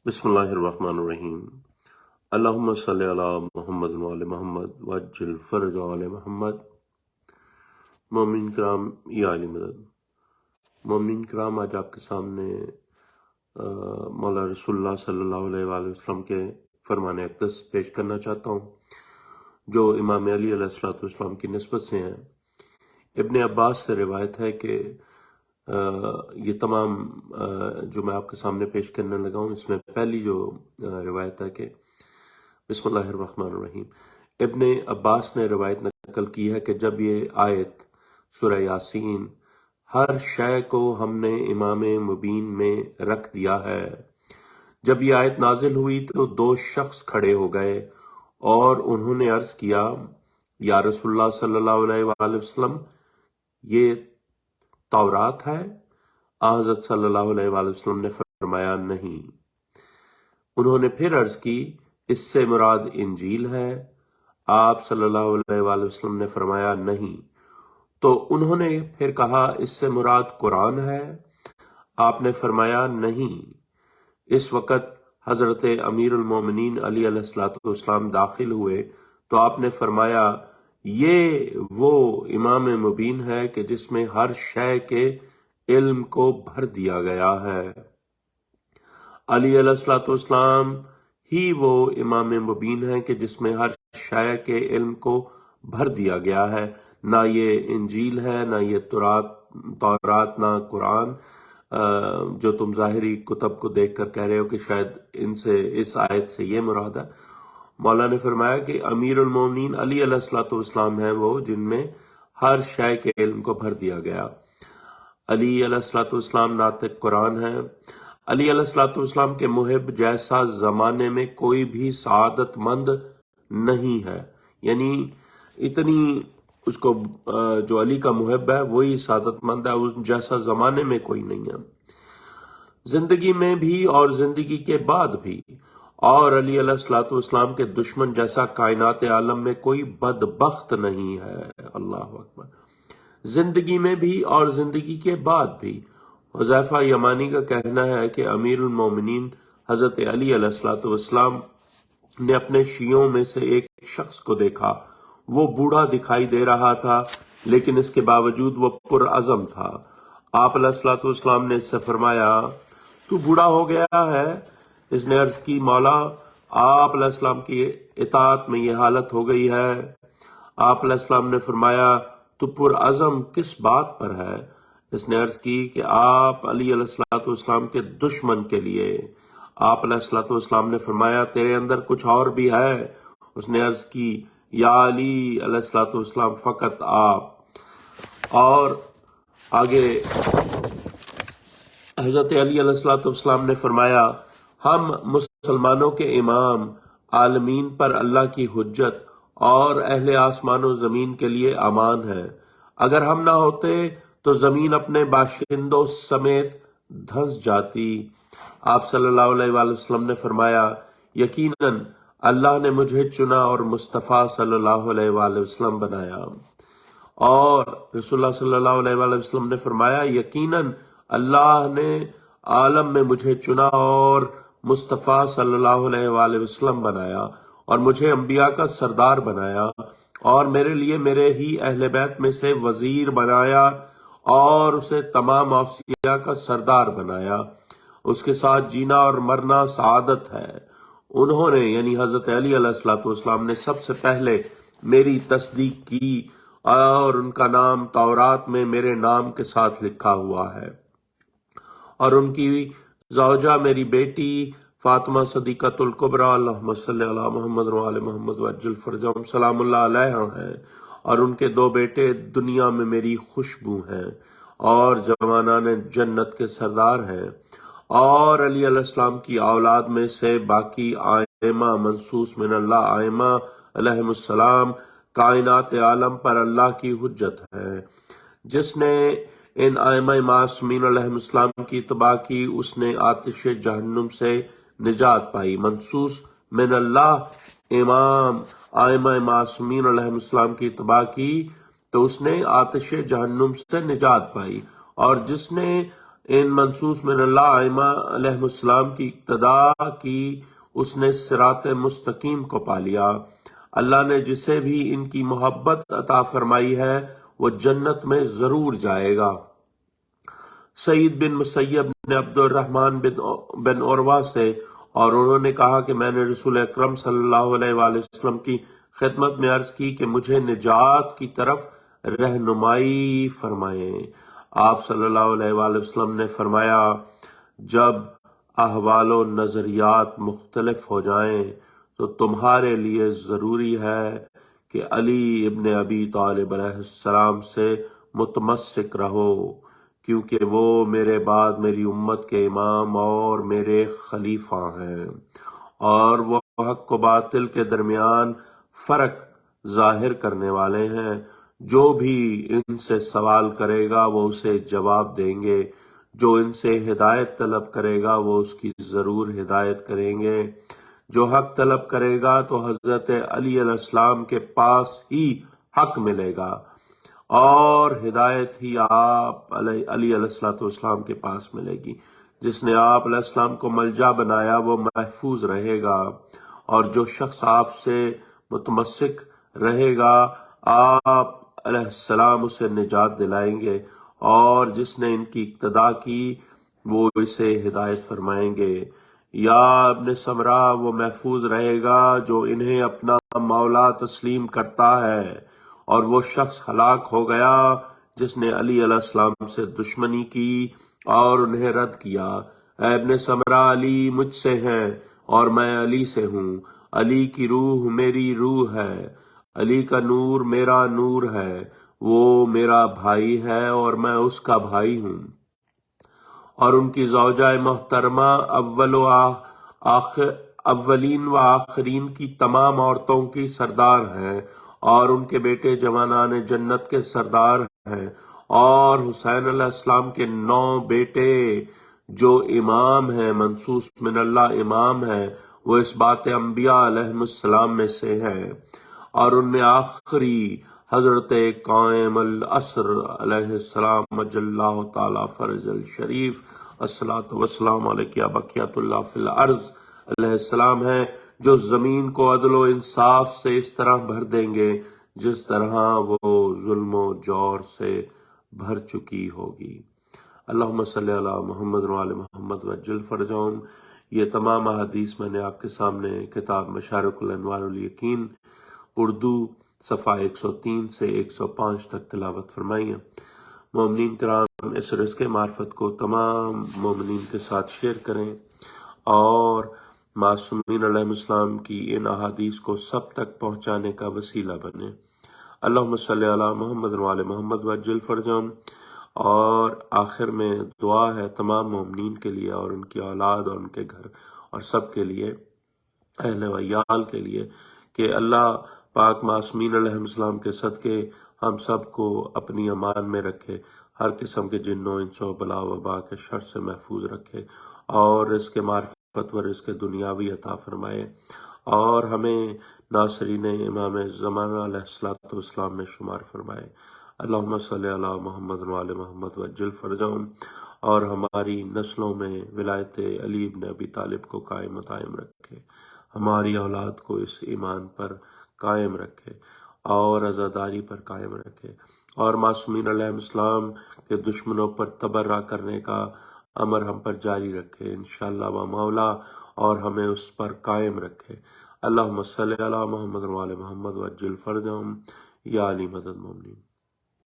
بسم اللہ الرحمن الرحیم۔ اللہم صلی علی محمد وعلی محمد وعجل فرج علی محمد۔ مومنین کرام، یا علی مدد۔ مومنین کرام، آج آپ کے سامنے مولا رسول اللہ صلی اللہ علیہ وآلہ وسلم کے فرمان اقدس پیش کرنا چاہتا ہوں جو امام علی علیہ السلام کی نسبت سے ہیں۔ ابن عباس سے روایت ہے کہ یہ تمام جو میں آپ کے سامنے پیش کرنے لگا ہوں، اس میں پہلی جو روایت ہے کہ بسم اللہ الرحمن الرحیم، ابن عباس نے روایت نقل کی ہے کہ جب یہ آیت سورہ یاسین ہر شے کو ہم نے امام مبین میں رکھ دیا ہے، جب یہ آیت نازل ہوئی تو دو شخص کھڑے ہو گئے اور انہوں نے عرض کیا، یا رسول اللہ صلی اللہ علیہ وآلہ وسلم، یہ تورات ہے؟ حضرت صلی اللہ علیہ وآلہ وسلم نے فرمایا نہیں۔ انہوں نے پھر عرض کی، اس سے مراد انجیل ہے؟ آپ صلی اللہ علیہ وآلہ وسلم نے فرمایا نہیں۔ تو انہوں نے پھر کہا، اس سے مراد قرآن ہے؟ آپ نے فرمایا نہیں۔ اس وقت حضرت امیر المومنین علی علیہ السلام داخل ہوئے تو آپ نے فرمایا، یہ وہ امام مبین ہے کہ جس میں ہر شے کے علم کو بھر دیا گیا ہے۔ علی علیہ السلام ہی وہ امام مبین ہے کہ جس میں ہر شے کے علم کو بھر دیا گیا ہے، نہ یہ انجیل ہے، نہ یہ تورات، نہ قرآن، جو تم ظاہری کتب کو دیکھ کر کہہ رہے ہو کہ شاید اس آیت سے یہ مراد ہے۔ مولا نے فرمایا کہ امیر المومنین علی علیہ السلام ہیں وہ جن میں ہر شے کے علم کو بھر دیا گیا۔ علی علیہ السلام ناطق قرآن ہے۔ علی علیہ السلام کے محب جیسا زمانے میں کوئی بھی سعادت مند نہیں ہے، یعنی اتنی اس کو جو علی کا محب ہے وہی سعادت مند ہے، اس جیسا زمانے میں کوئی نہیں ہے، زندگی میں بھی اور زندگی کے بعد بھی۔ اور علی علیہ السلام کے دشمن جیسا کائنات عالم میں کوئی بدبخت نہیں ہے۔ اللہ اکبر۔ زندگی میں بھی اور زندگی کے بعد بھی۔ حذیفہ یمانی کا کہنا ہے کہ امیر المومنین حضرت علی علیہ السلام نے اپنے شیعوں میں سے ایک شخص کو دیکھا، وہ بوڑھا دکھائی دے رہا تھا لیکن اس کے باوجود وہ پرعزم تھا۔ آپ علیہ السلام نے اس سے فرمایا، تو بوڑھا ہو گیا ہے؟ اس نے عرض کی، مولا، آپ علیہ السلام کی اطاعت میں یہ حالت ہو گئی ہے۔ آپ علیہ السلام نے فرمایا، تو پرعزم کس بات پر ہے؟ اس نے عرض کی کہ آپ علی علیہ السلام کے دشمن کے لیے۔ آپ علیہ السلام نے فرمایا، تیرے اندر کچھ اور بھی ہے؟ اس نے عرض کی، یا علی علیہ السلام، فقط آپ۔ اور آگے حضرت علی علیہ السلام نے فرمایا، ہم مسلمانوں کے امام، عالمین پر اللہ کی حجت اور اہل آسمان و زمین کے لیے امان ہے۔ اگر ہم نہ ہوتے تو زمین اپنے باشندوں سمیت دھنس جاتی۔ آپ صلی اللہ علیہ وآلہ وسلم نے فرمایا، یقیناً اللہ نے مجھے چنا اور مصطفیٰ صلی اللہ علیہ وآلہ وسلم بنایا۔ اور رسول اللہ صلی اللہ علیہ وآلہ وسلم نے فرمایا، یقیناً اللہ نے عالم میں مجھے چنا اور مصطفیٰ صلی اللہ علیہ وآلہ وسلم بنایا اور مجھے انبیاء کا سردار بنایا اور میرے لیے میرے ہی اہل بیت میں سے وزیر بنایا اور اسے تمام اوصیاء کا سردار بنایا۔ اس کے ساتھ جینا اور مرنا سعادت ہے۔ انہوں نے یعنی حضرت علی علیہ السلام نے سب سے پہلے میری تصدیق کی اور ان کا نام تورات میں میرے نام کے ساتھ لکھا ہوا ہے، اور ان کی زوجہ میری بیٹی فاطمہ صدیقۃ الکبریٰ، اللہم صلی علی محمد وعلی محمد وعجل فرجہم، سلام اللہ علیہ ہیں، اور ان کے دو بیٹے دنیا میں میری خوشبو ہیں اور جوانان جنت کے سردار ہیں۔ اور علی علیہ السلام کی اولاد میں سے باقی آئمہ منصوص من اللہ آئمہ علیہم السلام کائنات عالم پر اللہ کی حجت ہے۔ جس نے ان آئمہ معصومین علیہ السلام کی اتباع کی، اس نے آتش جہنم سے نجات پائی۔ منصوص من اللہ امام آئمہ معصومین علیہ السلام کی اتباع کی تو اس نے آتش جہنم سے نجات پائی، اور جس نے ان منصوص من اللہ ائمہ علیہ السلام کی اقتداء کی اس نے صراط مستقیم کو پا لیا۔ اللہ نے جسے بھی ان کی محبت عطا فرمائی ہے وہ جنت میں ضرور جائے گا۔ سعید بن مسیب نے عبد الرحمن بن عروہ سے، اور انہوں نے کہا کہ میں نے رسول اکرم صلی اللہ علیہ وآلہ وسلم کی خدمت میں عرض کی کہ مجھے نجات کی طرف رہنمائی فرمائیں۔ آپ صلی اللہ علیہ وآلہ وسلم نے فرمایا، جب احوال و نظریات مختلف ہو جائیں تو تمہارے لیے ضروری ہے کہ علی ابن ابی طالب علیہ السلام سے متمسک رہو، کیونکہ وہ میرے بعد میری امت کے امام اور میرے خلیفہ ہیں، اور وہ حق و باطل کے درمیان فرق ظاہر کرنے والے ہیں۔ جو بھی ان سے سوال کرے گا وہ اسے جواب دیں گے، جو ان سے ہدایت طلب کرے گا وہ اس کی ضرور ہدایت کریں گے۔ جو حق طلب کرے گا تو حضرت علی علیہ السلام کے پاس ہی حق ملے گا، اور ہدایت ہی آپ علی علیہ السلام کے پاس ملے گی۔ جس نے آپ علیہ السلام کو ملجا بنایا وہ محفوظ رہے گا، اور جو شخص آپ سے متمسک رہے گا آپ علیہ السلام اسے نجات دلائیں گے، اور جس نے ان کی اقتداء کی وہ اسے ہدایت فرمائیں گے۔ یا ابن سمرہ وہ محفوظ رہے گا جو انہیں اپنا مولا تسلیم کرتا ہے، اور وہ شخص ہلاک ہو گیا جس نے علی علیہ السلام سے دشمنی کی اور انہیں رد کیا۔ اے ابن سمرہ، علی مجھ سے ہیں اور میں علی سے ہوں، علی کی روح میری روح ہے، علی کا نور میرا نور ہے، وہ میرا بھائی ہے اور میں اس کا بھائی ہوں۔ اور ان کی زوجہ محترمہ اولین و آخرین کی تمام عورتوں کی سردار ہیں، اور ان کے بیٹے جوانان جنت کے سردار ہیں، اور حسین علیہ السلام کے 9 بیٹے جو امام ہیں، منصوص من اللہ امام ہیں، وہ اس بات انبیاء علیہ السلام میں سے ہیں۔ اور ان میں آخری حضرت قائم العصر علیہ السلام اجل اللہ تعالی فرج الشریف الصلاۃ والسلام علیک یا بقیۃ اللہ فی الارض علیہ السلام ہیں، جو زمین کو عدل و انصاف سے اس طرح بھر دیں گے جس طرح وہ ظلم و جور سے بھر چکی ہوگی۔ اللہم صلی علی محمد وعلی محمد وعجل فرجہم۔ یہ تمام احادیث میں نے آپ کے سامنے کتاب مشارق الانوار الیقین اردو صفحہ 103 سے 105 تک تلاوت فرمائی ہیں۔ مومنین کرام، اس رزق معرفت کو تمام مومنین کے ساتھ شیئر کریں، اور معصومین علیہ السلام کی ان احادیث کو سب تک پہنچانے کا وسیلہ بنیں۔ اللہم صلی علی محمد وعلی محمد وعجل فرجہم۔ اور آخر میں دعا ہے تمام مومنین کے لیے اور ان کی اولاد اور ان کے گھر اور سب کے لیے، اہل و عیال کے لیے، کہ اللہ پاک معصومین علیہ السلام کے صدقے ہم سب کو اپنی امان میں رکھے، ہر قسم کے جن و انس و بلا وبا کے شر سے محفوظ رکھے، اور رزق معرفت و رزق دنیاوی عطا فرمائے، اور ہمیں ناصرین امام زمانہ علیہ السلام میں شمار فرمائے۔ اللہم صلی علی محمد وعلی محمد وعجل فرجہم، اور ہماری نسلوں میں ولایت علی ابن ابی طالب کو قائم و دائم رکھے، ہماری اولاد کو اس ایمان پر قائم رکھے اور عزاداری پر قائم رکھے، اور معصومین علیہ السلام کے دشمنوں پر تبرہ کرنے کا امر ہم پر جاری رکھے انشاءاللہ و مولا، اور ہمیں اس پر قائم رکھے۔ اللہم صلی علی محمد وعلی محمد وعجل فرجہم۔ یا علی مدد مومنین۔